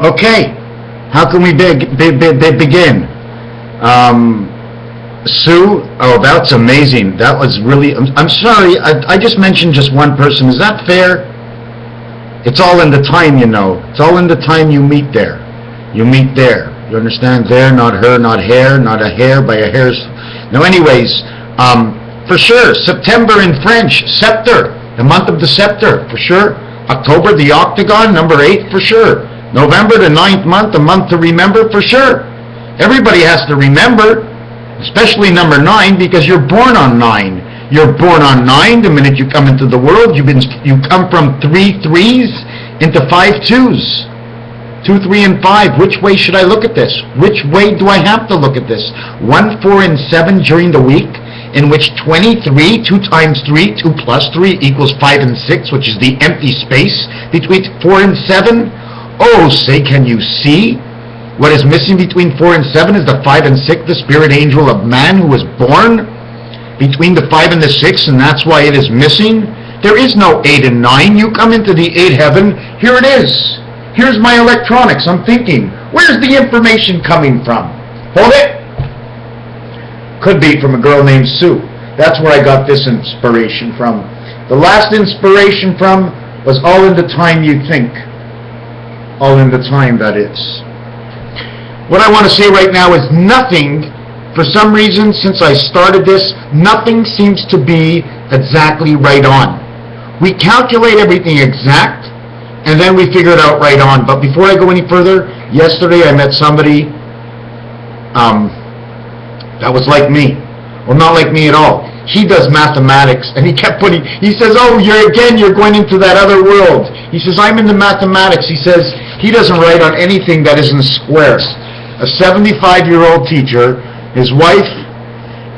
Okay, how can we begin? Sue, oh, that's amazing. That was really, I'm sorry, I just mentioned just one person. Is that fair? It's all in the time, you know. It's all in the time you meet there. You meet there. You understand? There, not her, not hair, not a hair by a hair's. No, anyways, for sure, September in French, scepter, the month of the scepter, for sure. October, the octagon, number 8, for sure. November, the 9th month, a month to remember, for sure. Everybody has to remember, especially number 9, because you're born on 9. You're born on 9 the minute you come into the world. You come from 3 3s into 5 2s. 2, 3, and 5. Which way should I look at this? Which way do I have to look at this? 1, 4, and 7 during the week, in which 23, 2 times 3, 2 plus 3 equals 5 and 6, which is the empty space between 4 and 7. Oh, say, can you see? What is missing between 4 and 7 is the 5 and 6, the spirit angel of man who was born between the 5 and the 6, and that's why it is missing. There is no 8 and 9. You come into the 8 heaven, here it is. Here's my electronics. I'm thinking, where's the information coming from? Hold it. Could be from a girl named Sue. That's where I got this inspiration from. The last inspiration from was all in the time you think. All in the time, that is. What I want to say right now is nothing, for some reason, since I started this, nothing seems to be exactly right on. We calculate everything exact, and then we figure it out right on. But before I go any further, yesterday I met somebody that was like me. Well, not like me at all. He does mathematics, and he says, oh, you're going into that other world. He says, I'm into mathematics. He says, he doesn't write on anything that isn't square. A 75-year-old teacher, his wife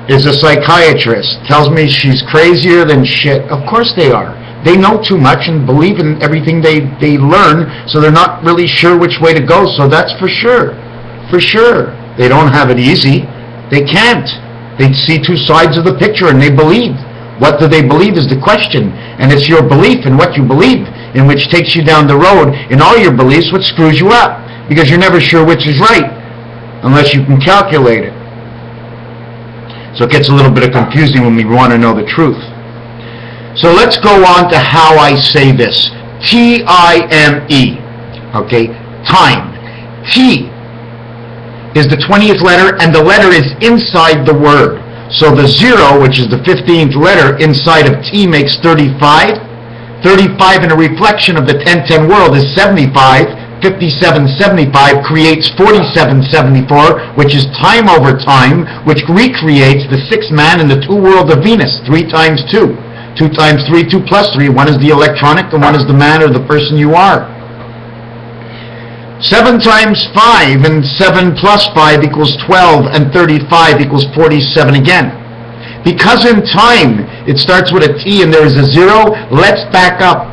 is a psychiatrist, tells me she's crazier than shit. Of course they are. They know too much and believe in everything they learn, so they're not really sure which way to go. So that's for sure. For sure. They don't have it easy. They can't. They see two sides of the picture and they believe. What do they believe is the question. And it's your belief in what you believe, in which takes you down the road. In all your beliefs, what screws you up. Because you're never sure which is right, unless you can calculate it. So it gets a little bit of confusing when we want to know the truth. So let's go on to how I say this. T-I-M-E. Okay? Time. T is the 20th letter, and the letter is inside the word. So the 0, which is the 15th letter, inside of T makes 35. 35 in a reflection of the 10-10 world is 75. 5775 creates 4774, which is time over time, which recreates the 6th man in the 2 world of Venus. 3 times 2. 2 times 3, 2 plus 3. One is the electronic, and one is the man or the person you are. 7 times 5, and 7 plus 5 equals 12, and 35 equals 47 again. Because in time, it starts with a T and there is a 0, let's back up.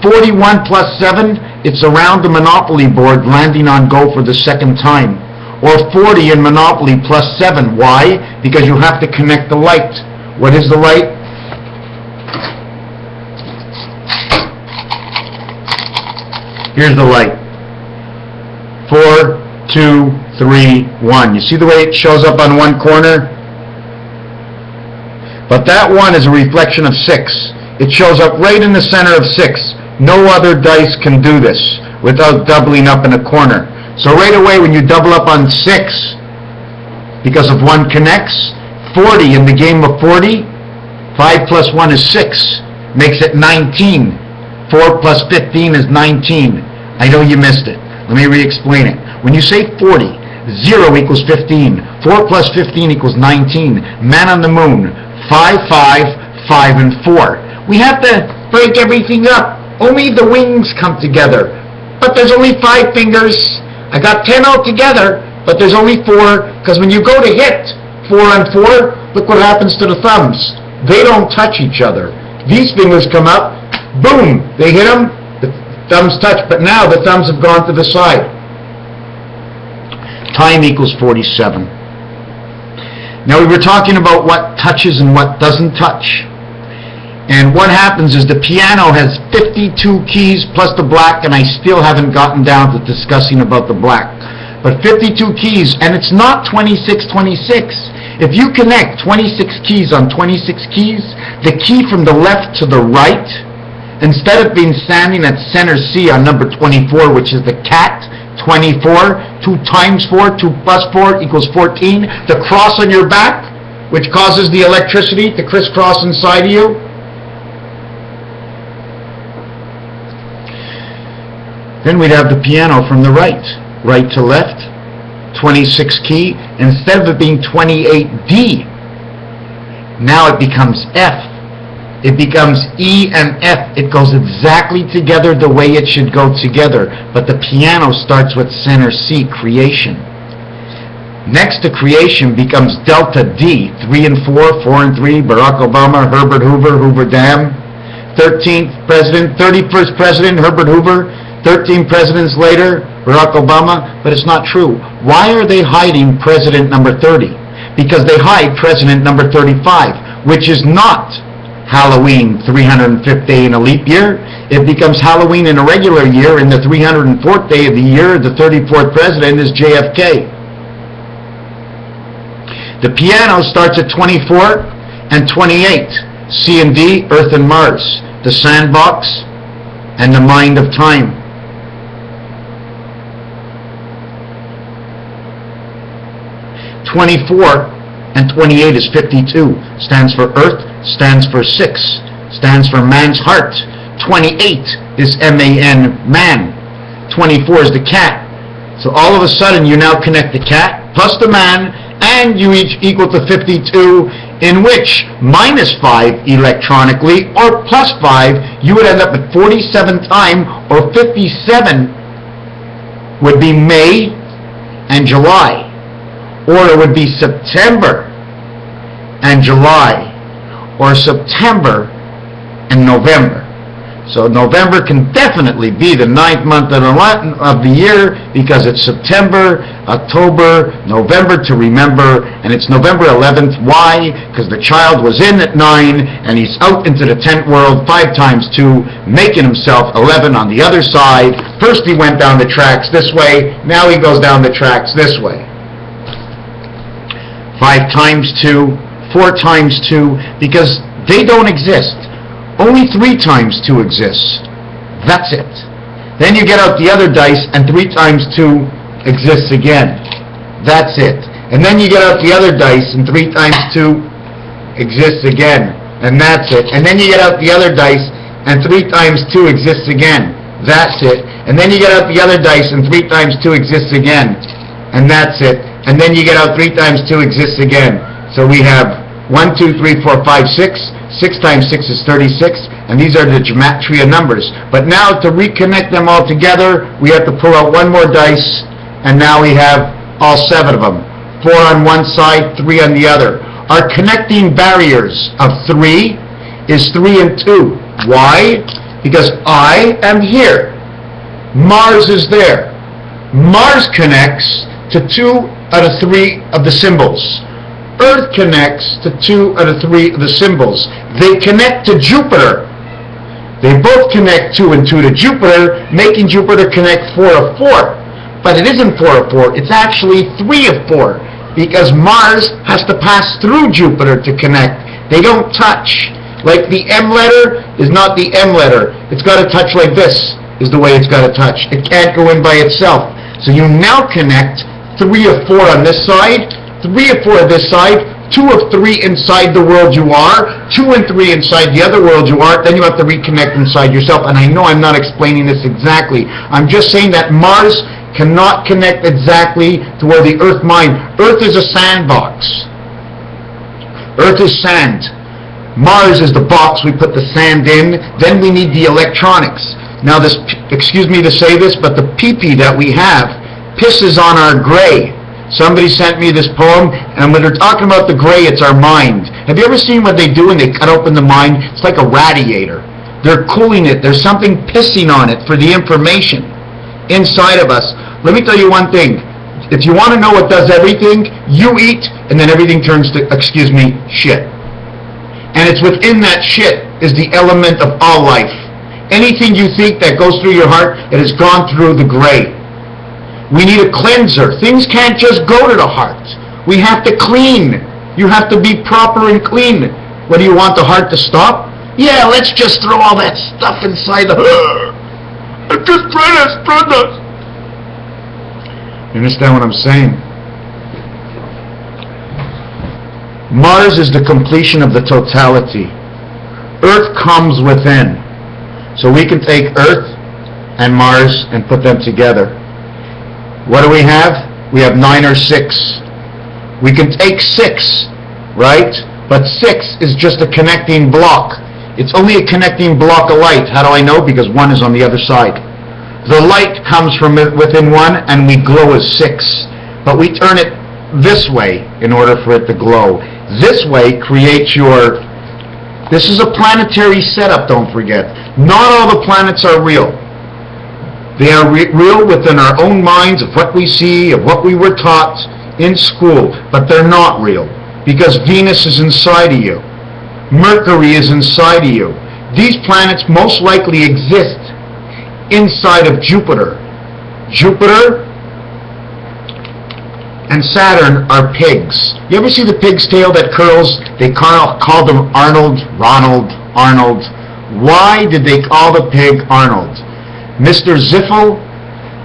41 plus 7, it's around the Monopoly board, landing on go for the second time. Or 40 in Monopoly plus 7. Why? Because you have to connect the light. What is the light? Here's the light. 4, 2, 3, 1. You see the way it shows up on one corner? But that 1 is a reflection of 6. It shows up right in the center of 6. No other dice can do this without doubling up in a corner. So right away when you double up on 6, because of 1 connects, 40 in the game of 40, 5 plus 1 is 6, makes it 19. 4 plus 15 is 19. I know you missed it. Let me re-explain it. When you say 40, 0 equals 15. 4 plus 15 equals 19. Man on the moon, 5, 5, 5, and 4. We have to break everything up. Only the wings come together. But there's only 5 fingers. I got 10 altogether, but there's only 4, because when you go to hit 4 on 4, look what happens to the thumbs. They don't touch each other. These fingers come up, boom, they hit them, the thumbs touch, but now the thumbs have gone to the side. Time equals 47. Now we were talking about what touches and what doesn't touch. And what happens is the piano has 52 keys plus the black, and I still haven't gotten down to discussing about the black. But 52 keys, and it's not 26, 26. If you connect 26 keys on 26 keys, the key from the left to the right, instead of being standing at center C on number 24, which is the cat, 24, 2 times 4, 2 plus 4 equals 14, the cross on your back, which causes the electricity to crisscross inside of you. Then we'd have the piano from the right, right to left, 26 key, instead of it being 28D, now it becomes F. It becomes E and F. It goes exactly together the way it should go together, but the piano starts with center C, creation. Next to creation becomes delta D, 3 and 4, 4 and 3, Barack Obama, Herbert Hoover, Hoover Dam, 13th president, 31st president, Herbert Hoover, 13 presidents later, Barack Obama, but it's not true. Why are they hiding president number 30? Because they hide president number 35, which is not Halloween 305th day in a leap year. It becomes Halloween in a regular year, and the 304th day of the year, the 34th president is JFK. The piano starts at 24 and 28, C and D, Earth and Mars, the sandbox and the mind of time. 24 and 28 is 52, stands for Earth, stands for 6, stands for man's heart. 28 is M-A-N, man. 24 is the cat. So all of a sudden you now connect the cat plus the man, and you each equal to 52, in which minus 5 electronically or plus 5, you would end up at 47 time, or 57 would be May and July. Or it would be September and July, or September and November. So November can definitely be the 9th month of the year, because it's September, October, November to remember, and it's November 11th. Why? Because the child was in at 9, and he's out into the tent world 5 times 2, making himself 11 on the other side. First he went down the tracks this way, now he goes down the tracks this way. 5 times 2, 4 times 2, because they don't exist. Only 3 times 2 exists. That's it. Then you get out the other dice, and 3 times 2 exists again. That's it. And then you get out the other dice, and 3 times 2 exists again. And that's it. And then you get out the other dice, and 3 times 2 exists again. That's it. And then you get out the other dice, and 3 times 2 exists again. And that's it. And then you get out 3 times 2 exists again. So we have 1, 2, 3, 4, 5, 6. 6 times 6 is 36, and these are the gematria numbers. But now to reconnect them all together, we have to pull out one more dice, and now we have all 7 of them. 4 on one side, 3 on the other. Our connecting barriers of 3 is 3 and 2. Why? Because I am here. Mars is there. Mars connects to 2 out of 3 of the symbols. Earth connects to 2 out of 3 of the symbols. They connect to Jupiter. They both connect 2 and 2 to Jupiter, making Jupiter connect 4 of 4. But it isn't 4 of 4, it's actually 3 of 4, because Mars has to pass through Jupiter to connect. They don't touch. Like the M letter is not the M letter. It's got to touch like this, is the way it's got to touch. It can't go in by itself. So you now connect 3 of 4 on this side, 3 of 4 on this side, 2 of 3 inside the world you are, 2 and 3 inside the other world you are, then you have to reconnect inside yourself. And I know I'm not explaining this exactly. I'm just saying that Mars cannot connect exactly to where the Earth mind. Earth is a sandbox. Earth is sand. Mars is the box we put the sand in. Then we need the electronics. Now this, excuse me to say this, but the pee-pee that we have pisses on our gray. Somebody sent me this poem, and when they're talking about the gray, it's our mind. Have you ever seen what they do when they cut open the mind? It's like a radiator. They're cooling it. There's something pissing on it for the information inside of us. Let me tell you one thing. If you want to know what does everything, you eat, and then everything turns to, excuse me, shit. And it's within that shit is the element of all life. Anything you think that goes through your heart, it has gone through the gray. We need a cleanser. Things can't just go to the heart. We have to clean. You have to be proper and clean. What do you want the heart to stop? Yeah, let's just throw all that stuff inside the... Just spread us. You understand what I'm saying? Mars is the completion of the totality. Earth comes within. So we can take Earth and Mars and put them together. What do we have? We have 9 or 6. We can take 6, right? But 6 is just a connecting block. It's only a connecting block of light. How do I know? Because 1 is on the other side. The light comes from within 1 and we glow as 6. But we turn it this way in order for it to glow. This way creates your... This is a planetary setup, don't forget. Not all the planets are real. They are real within our own minds of what we see, of what we were taught in school. But they're not real. Because Venus is inside of you. Mercury is inside of you. These planets most likely exist inside of Jupiter. Jupiter and Saturn are pigs. You ever see the pig's tail that curls? They call them Arnold, Ronald, Arnold. Why did they call the pig Arnold? Mr. Ziffel,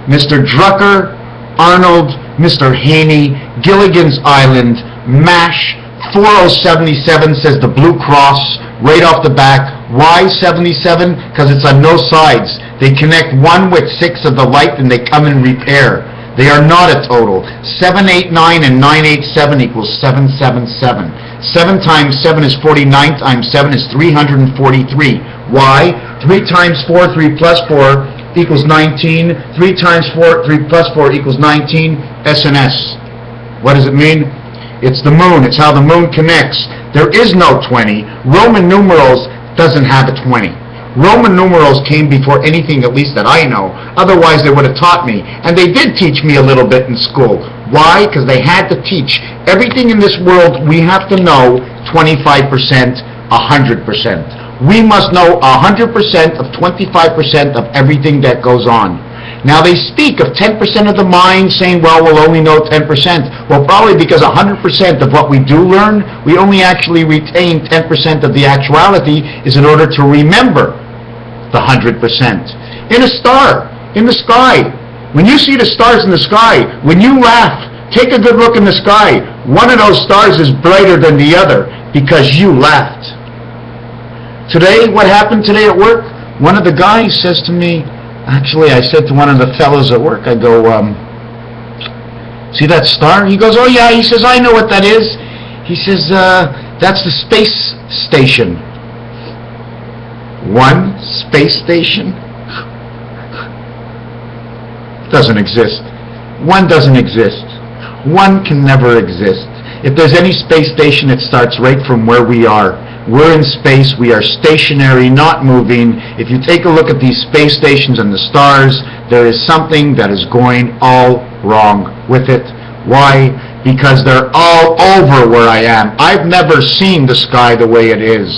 Mr. Drucker, Arnold, Mr. Haney, Gilligan's Island, MASH, 4077 says the Blue Cross right off the back. Why 77? Because it's on no sides. They connect 1 with 6 of the light and they come in repair. They are not a total. 789 and 987 equals 777. 7 times 7 is 49 times 7 is 343. Why? 3 times 4, 3 plus 4 equals 19. 3 times 4, 3 plus 4 equals 19. SNS. What does it mean? It's the moon. It's how the moon connects. There is no 20. Roman numerals doesn't have a 20. Roman numerals came before anything, at least that I know. Otherwise, they would have taught me. And they did teach me a little bit in school. Why? Because they had to teach. Everything in this world, we have to know 25%, 100%. We must know 100% of 25% of everything that goes on. Now they speak of 10% of the mind saying, well, we'll only know 10%. Well, probably because 100% of what we do learn, we only actually retain 10% of the actuality is in order to remember the 100%. In a star, in the sky, when you see the stars in the sky, when you laugh, take a good look in the sky. One of those stars is brighter than the other because you laughed. Today, what happened today at work? One of the guys says to me, actually, I said to one of the fellows at work, I go, see that star? He goes, oh yeah. He says, I know what that is. He says, that's the space station. One space station? Doesn't exist. One doesn't exist. One can never exist. If there's any space station, it starts right from where we are. We're in space. We are stationary, not moving. If you take a look at these space stations and the stars, there is something that is going all wrong with it. Why? Because they're all over where I am. I've never seen the sky the way it is.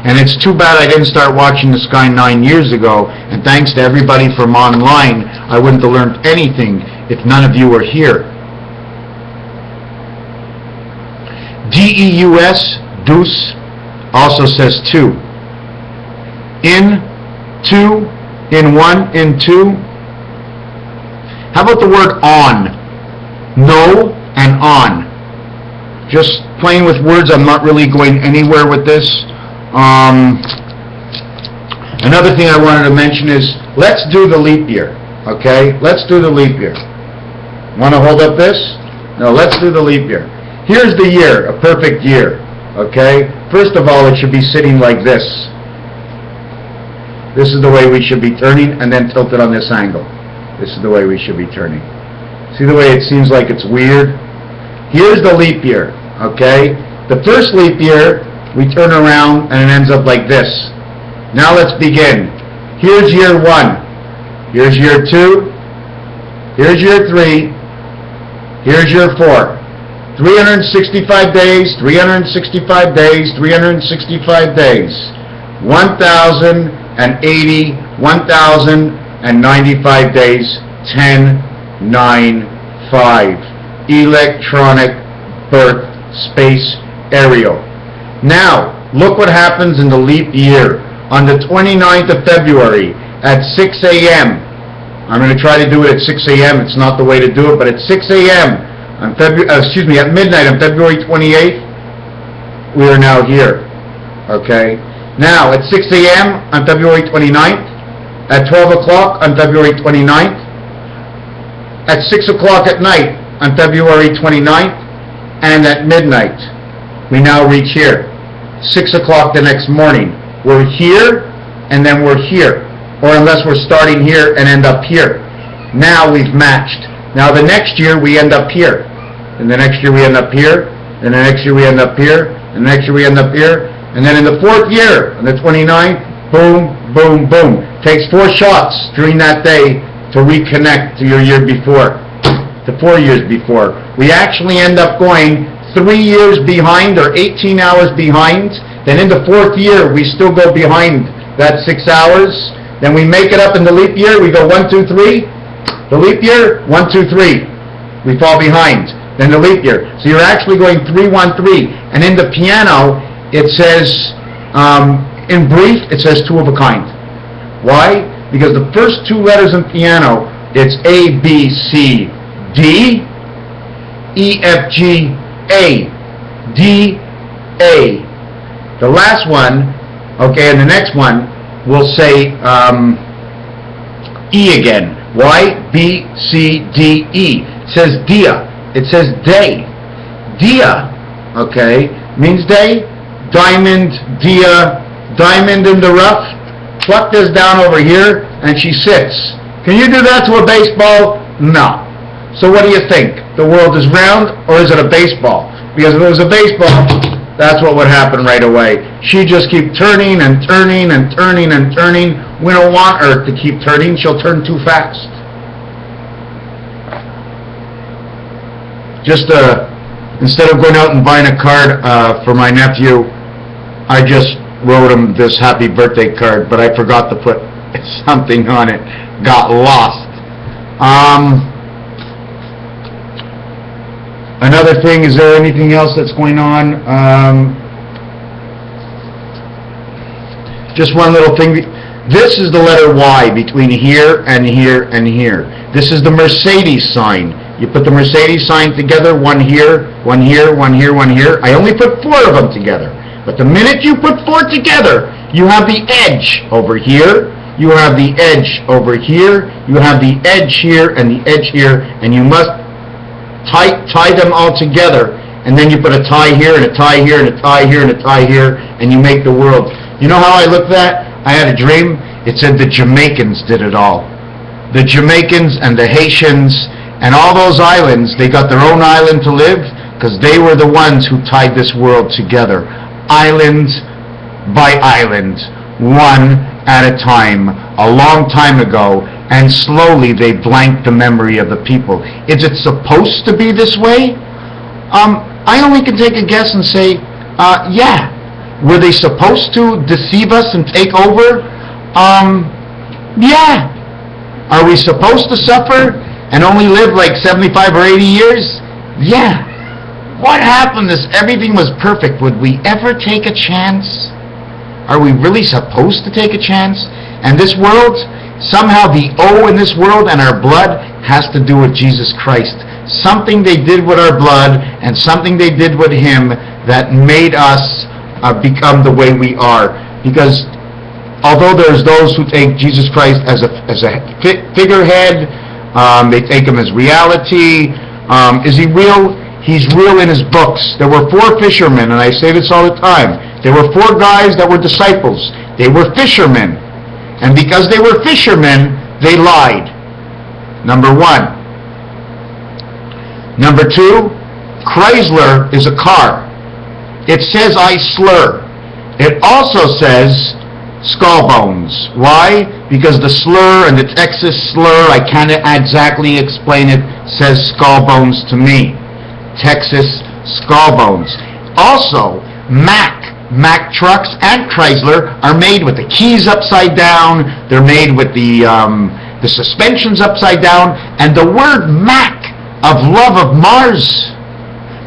And it's too bad I didn't start watching the sky 9 years ago. And thanks to everybody from online, I wouldn't have learned anything if none of you were here. DEUS, deuce, also says 2. In, 2, in 1, in 2. How about the word on? No and on. Just playing with words. I'm not really going anywhere with this. Another thing I wanted to mention is, let's do the leap year. Okay? Let's do the leap year. Want to hold up this? No, let's do the leap year. Here's the year, a perfect year. Okay? First of all, it should be sitting like this. This is the way we should be turning, and then tilt it on this angle. This is the way we should be turning. See the way it seems like it's weird? Here's the leap year. Okay? The first leap year, we turn around and it ends up like this. Now let's begin. Here's year 1. Here's year 2. Here's year 3. Here's year 4. 365 days, 365 days, 365 days. 1,080, 1,095 days, 10, 9, 5. Electronic birth space aerial. Now, look what happens in the leap year. On the 29th of February at 6 a.m., I'm going to try to do it at 6 a.m. It's not the way to do it, but at 6 a.m. on at midnight on February 28th, we are now here. Okay? Now, at 6 a.m. on February 29th, at 12 o'clock on February 29th, at 6 o'clock at night on February 29th, and at midnight, we now reach here. 6 o'clock the next morning. We're here, and then we're here. Or unless we're starting here and end up here. Now we've matched. Now the next year we end up here. And the next year we end up here. And the next year we end up here. And the next year we end up here. And then in the fourth year, on the 29th, boom, boom, boom. Takes 4 shots during that day to reconnect to your year before. To 4 years before. We actually end up going 3 years behind or 18 hours behind. Then in the fourth year, we still go behind that 6 hours. Then we make it up in the leap year. We go 1, 2, 3. The leap year, 1, 2, 3. We fall behind. Then the leap year. So you're actually going 3, 1, 3. And in the piano, it says, in brief, it says 2 of a kind. Why? Because the first 2 letters in piano, it's A, B, C, D, E, F, G, A, D, A. The last one, okay, and the next one, we'll say E again. Why? B, C, D, E. It says dia. It says day. Dia, okay, means day. Diamond, dia, diamond in the rough. Pluck this down over here, and she sits. Can you do that to a baseball? No. So what do you think? The world is round, or is it a baseball? Because if it was a baseball, that's what would happen right away. She just keep turning and turning and turning and turning. We don't want Earth to keep turning. She'll turn too fast. Just instead of going out and buying a card for my nephew, I just wrote him this happy birthday card, but I forgot to put something on it. Got lost. Another thing, is there anything else that's going on? Just one little thing. This is the letter Y between here and here and here. This is the Mercedes sign. You put the Mercedes sign together, one here, one here, one here, one here. I only put 4 of them together. But the minute you put 4 together, you have the edge over here, you have the edge over here, you have the edge here and the edge here, and you must tie them all together, and then you put a tie here and a tie here and a tie here and a tie here, and you make the world. You know how I looked at? I had a dream. It said the Jamaicans did it all. The Jamaicans and the Haitians and all those islands, they got their own island to live because they were the ones who tied this world together. Island by island, one at a time, a long time ago, and slowly they blanked the memory of the people. Is it supposed to be this way? I only can take a guess and say, yeah. Were they supposed to deceive us and take over? Yeah. Are we supposed to suffer and only live like 75 or 80 years? Yeah. What happened is everything was perfect. Would we ever take a chance? Are we really supposed to take a chance? And this world, somehow the O in this world and our blood has to do with Jesus Christ. Something they did with our blood and something they did with Him that made us become the way we are. Because although there's those who take Jesus Christ as a figurehead, they take Him as reality. Is He real? He's real in His books. There were 4 fishermen, and I say this all the time. There were 4 guys that were disciples. They were fishermen. And because they were fishermen, they lied. Number 1. Number 2, Chrysler is a car. It says I slur. It also says skull bones. Why? Because the slur and the Texas slur, I can't exactly explain it, says skull bones to me. Texas skull bones. Also, Mac Mack trucks and Chrysler are made with the keys upside down. They're made with the suspensions upside down. And the word Mack, of love of Mars,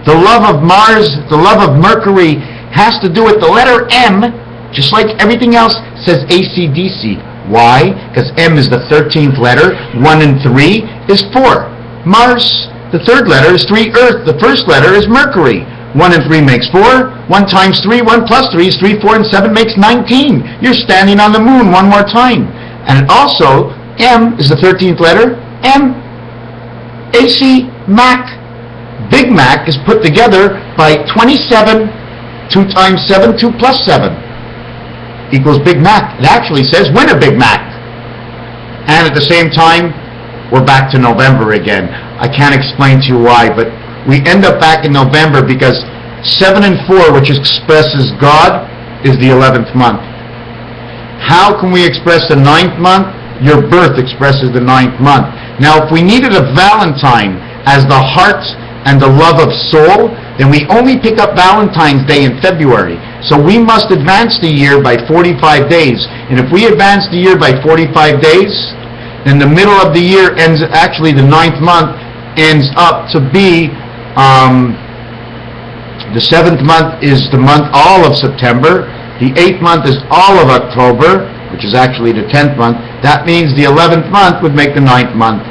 the love of Mars, the love of Mercury, has to do with the letter M, just like everything else says AC/DC. Why? Because M is the 13th letter. 1 and 3 is 4. Mars, the third letter, is 3. Earth, the first letter, is Mercury. 1 and 3 makes 4. 1 times 3, 1 plus 3 is 3, 4, and 7 makes 19. You're standing on the moon one more time. And also, M is the 13th letter. M, AC, Mac. Big Mac is put together by 27. 2 times 7, 2 plus 7 equals Big Mac. It actually says win a Big Mac. And at the same time, we're back to November again. I can't explain to you why, but we end up back in November because 7 and 4, which expresses God, is the 11th month. How can we express the 9th month? Your birth expresses the 9th month. Now, if we needed a Valentine as the heart and the love of soul, then we only pick up Valentine's Day in February. So we must advance the year by 45 days. And if we advance the year by 45 days, then the middle of the year ends, actually the 9th month, ends up to be, the 7th month is the month all of September. The 8th month is all of October, which is actually the 10th month. That means the 11th month would make the 9th month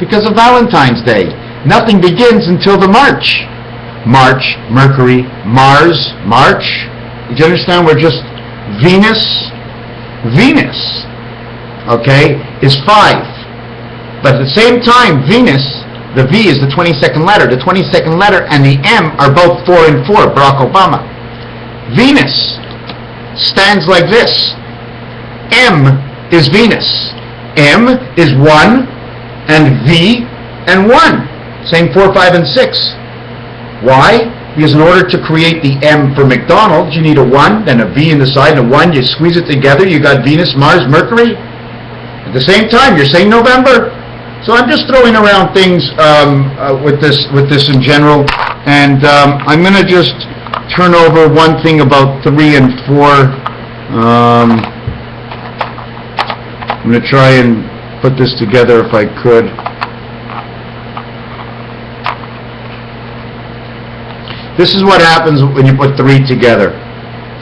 because of Valentine's Day. Nothing begins until the March. March, Mercury, Mars, March. Did you understand? We're just Venus. Venus, okay, is 5. But at the same time, Venus, the V is the 22nd letter. The 22nd letter and the M are both 4 and 4, Barack Obama. Venus stands like this. M is Venus. M is 1 and V and 1. Same 4, 5, and 6. Why? Because in order to create the M for McDonald's, you need a 1, then a V in the side, and a 1. You squeeze it together, you got Venus, Mars, Mercury. At the same time, you're saying November. So I'm just throwing around things with this in general, and I'm going to just turn over one thing about 3 and 4. I'm going to try and put this together if I could. This is what happens when you put 3 together.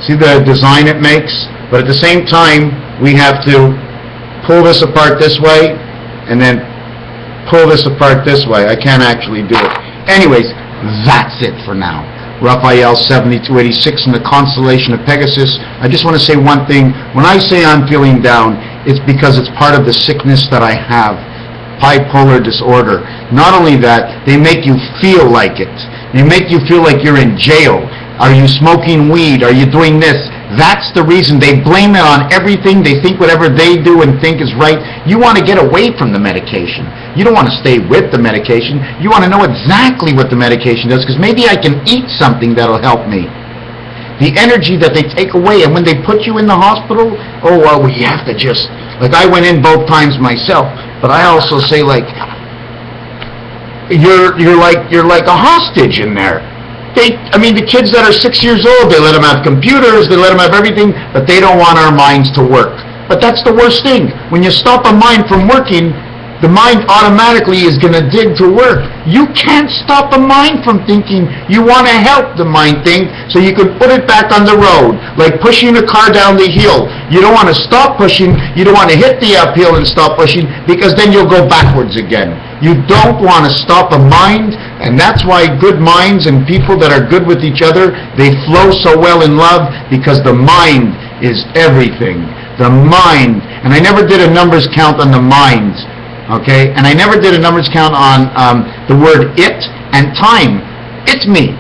See the design it makes? But at the same time, we have to pull this apart this way, and then pull this apart this way. I can't actually do it. Anyways, that's it for now. Raphael 7286 in the constellation of Pegasus. I just want to say one thing. When I say I'm feeling down, it's because it's part of the sickness that I have. Bipolar disorder. Not only that, they make you feel like it. They make you feel like you're in jail. Are you smoking weed? Are you doing this? That's the reason. They blame it on everything. They think whatever they do and think is right. You want to get away from the medication. You don't want to stay with the medication. You want to know exactly what the medication does, because maybe I can eat something that'll help me. The energy that they take away, and when they put you in the hospital, oh, well, we have to just, like I went in both times myself, but I also say, like, you're like a hostage in there. The kids that are 6 years old, they let them have computers, they let them have everything, but they don't want our minds to work. But that's the worst thing. When you stop a mind from working, the mind automatically is going to dig to work. You can't stop a mind from thinking. You want to help the mind think so you can put it back on the road, like pushing a car down the hill. You don't want to stop pushing. You don't want to hit the uphill and stop pushing, because then you'll go backwards again. You don't want to stop a mind, and that's why good minds and people that are good with each other, they flow so well in love, because the mind is everything. The mind. And I never did a numbers count on the minds. Okay, and I never did a numbers count on the word it and time. It's me.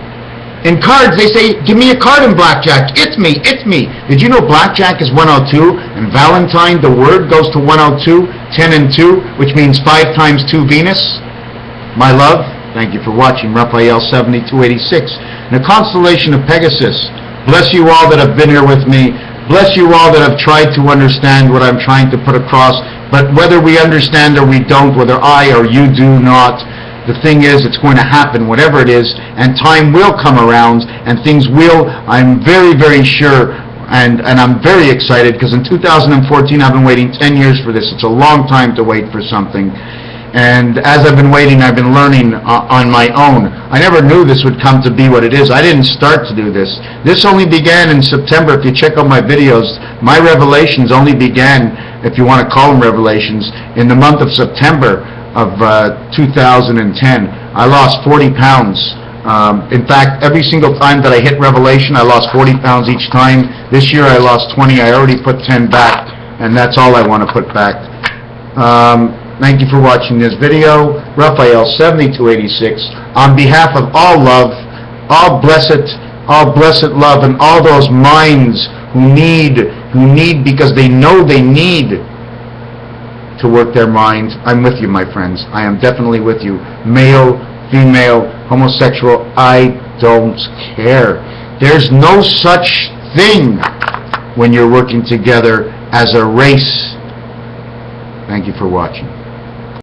In cards, they say, give me a card in blackjack. It's me, it's me. Did you know blackjack is 102, and Valentine, the word, goes to 102, 10 and 2, which means 5 times 2 Venus? My love, thank you for watching. Raphael 7286. In the constellation of Pegasus, bless you all that have been here with me. Bless you all that have tried to understand what I'm trying to put across. But whether we understand or we don't, whether I or you do not, The thing is, it's going to happen, whatever it is, and time will come around, and things will, I'm very, very sure, and I'm very excited, because in 2014 I've been waiting 10 years for this. It's a long time to wait for something. And as I've been waiting, I've been learning on my own. I never knew this would come to be what it is. I didn't start to do this. This only began in September. If you check out my videos, my revelations only began, if you want to call them revelations, in the month of September of 2010. I lost 40 pounds. In fact, every single time that I hit revelation, I lost 40 pounds each time. This year I lost 20. I already put 10 back, and that's all I want to put back. Thank you for watching this video. Raphael 7286. On behalf of all love, all blessed love, and all those minds who need because they know they need to work their minds, I'm with you, my friends. I am definitely with you. Male, female, homosexual, I don't care. There's no such thing when you're working together as a race. Thank you for watching.